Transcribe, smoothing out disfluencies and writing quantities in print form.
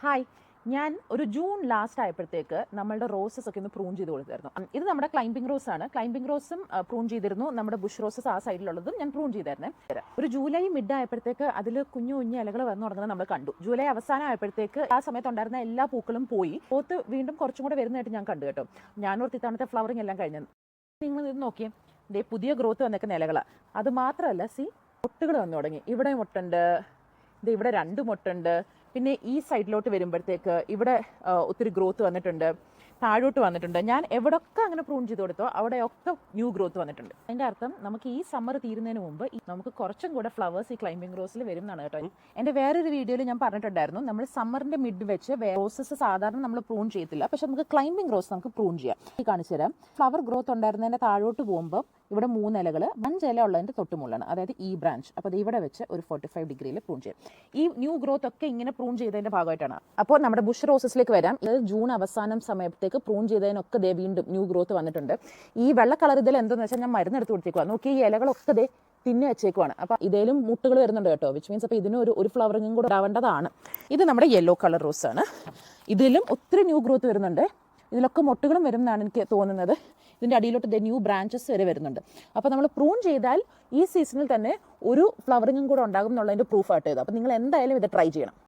Hi, ഞാൻ ഒരു June last ആയപ്പോഴത്തേക്ക് നമ്മളുടെ റോസസ് ഒക്കെ ഒന്ന് പ്രൂൺ ചെയ്ത് കൊടുത്തായിരുന്നു. ഇത് നമ്മുടെ ക്ലൈംബിംഗ് റോസ് ആണ്. ക്ലൈംബിംഗ് റോസും പ്രൂൺ ചെയ്തിരുന്നു. നമ്മുടെ ബുഷ് റോസസ് ആ സൈഡിലുള്ളതും ഞാൻ പ്രൂൺ ചെയ്തായിരുന്നേ. ഒരു ജൂലൈ മിഡ് ആയപ്പോഴത്തേക്ക് അതിൽ കുഞ്ഞു കുഞ്ഞു ഇലകൾ വന്നു തുടങ്ങുന്നത് നമ്മൾ കണ്ടു. ജൂലൈ അവസാനം ആയപ്പോഴത്തേക്ക് ആ സമയത്ത് ഉണ്ടായിരുന്ന എല്ലാ പൂക്കളും പോയി. പോത്ത് വീണ്ടും കുറച്ചും കൂടെ വരുന്നതായിട്ട് ഞാൻ കണ്ടു കേട്ടോ. ഞാനോർത്ത് ഇത്തവണത്തെ ഫ്ലവറിങ് എല്ലാം കഴിഞ്ഞത്. നിങ്ങൾ ഇത് നോക്കിയേ, ഇതേ പുതിയ ഗ്രോത്ത് വന്നിരിക്കുന്ന ഇലകളാണ്. അത് മാത്രമല്ല, മൊട്ടുകൾ വന്നു തുടങ്ങി. ഇവിടെ മൊട്ടുണ്ട്, ഇത് ഇവിടെ 2 മൊട്ടുണ്ട്. പിന്നെ ഈ സൈഡിലോട്ട് വരുമ്പോഴത്തേക്ക് ഇവിടെ ഒത്തിരി ഗ്രോത്ത് വന്നിട്ടുണ്ട്, താഴോട്ട് വന്നിട്ടുണ്ട്. ഞാൻ എവിടെയൊക്കെ അങ്ങനെ പ്രൂൺ ചെയ്ത് കൊടുത്തോ അവിടെയൊക്കെ ന്യൂ ഗ്രോത്ത് വന്നിട്ടുണ്ട്. അതിൻ്റെ അർത്ഥം നമുക്ക് ഈ സമ്മർ തീരുന്നതിന് മുമ്പ് നമുക്ക് കുറച്ചും കൂടെ ഫ്ലവേഴ്സ് ഈ ക്ലൈംബിംഗ് റോസിൽ വരും എന്നാണ് കേട്ടോ. എൻ്റെ വേറൊരു വീഡിയോയിൽ ഞാൻ പറഞ്ഞിട്ടുണ്ടായിരുന്നു, നമ്മൾ സമ്മറിൻ്റെ മിഡ് വെച്ച് റോസസ് സാധാരണ നമ്മൾ പ്രൂൺ ചെയ്യത്തില്ല, പക്ഷെ നമുക്ക് ക്ലൈംബിംഗ് റോസ് നമുക്ക് പ്രൂൺ ചെയ്യാം. കാണിച്ചു തരാം. ഫ്ലവർ ഗ്രോത്ത് ഉണ്ടായിരുന്നതിൻ്റെ താഴോട്ട് പോകുമ്പോൾ ഇവിടെ 3 ഇലകൾ, 5 ഇല ഉള്ളതിൻ്റെ തൊട്ടുമുള്ളാണ്, അതായത് ഈ ബ്രാഞ്ച്. അപ്പോൾ അത് ഇവിടെ വെച്ച് ഒരു 45 ഡിഗ്രിയിൽ പ്രൂൺ ചെയ്യാം. ഈ ന്യൂ ഗ്രോത്ത് ഒക്കെ ഇങ്ങനെ പ്രൂൺ ചെയ്തതിൻ്റെ ഭാഗമായിട്ടാണ്. അപ്പോൾ നമ്മുടെ ബുഷ് റോസസിലേക്ക് വരാം. ഇത് ജൂൺ അവസാനം സമയത്തേക്ക് പ്രൂൺ ചെയ്തതിനൊക്കെ ദേ വീണ്ടും ന്യൂ ഗ്രോത്ത് വന്നിട്ടുണ്ട്. ഈ വെള്ള കളർ ഇതിൽ എന്താണെന്ന് വെച്ചാൽ ഞാൻ മരുന്നെടുത്ത് കൊടുത്തേക്കുവാണ്. നോക്കി, ഈ ഇലകളൊക്കെ ദേ തിന്നെ വെച്ചേക്കുവാണ്. അപ്പോൾ ഇതിലും മുട്ടുകൾ വരുന്നുണ്ട് കേട്ടോ, വിച്ച് മീൻസ് അപ്പോൾ ഇതിന് ഒരു ഫ്ലവറിങ്ങും കൂടെ ഉണ്ടാവേണ്ടതാണ്. ഇത് നമ്മുടെ യെല്ലോ കളർ റോസാണ്. ഇതിലും ഒത്തിരി ന്യൂ ഗ്രോത്ത് വരുന്നുണ്ട്. ഇതിലൊക്കെ മൊട്ടുകളും വരും എന്നാണ് എനിക്ക് തോന്നുന്നത്. ഇതിൻ്റെ അടിയിലോട്ട് ന്യൂ ബ്രാഞ്ചസ് വരെ വരുന്നുണ്ട്. അപ്പോൾ നമ്മൾ പ്രൂൺ ചെയ്താൽ ഈ സീസണിൽ തന്നെ ഒരു ഫ്ലവറിങ്ങും കൂടെ ഉണ്ടാകും എന്നുള്ളതിൻ്റെ പ്രൂഫായിട്ട് ഇത്. അപ്പോൾ നിങ്ങൾ എന്തായാലും ഇത് ട്രൈ ചെയ്യണം.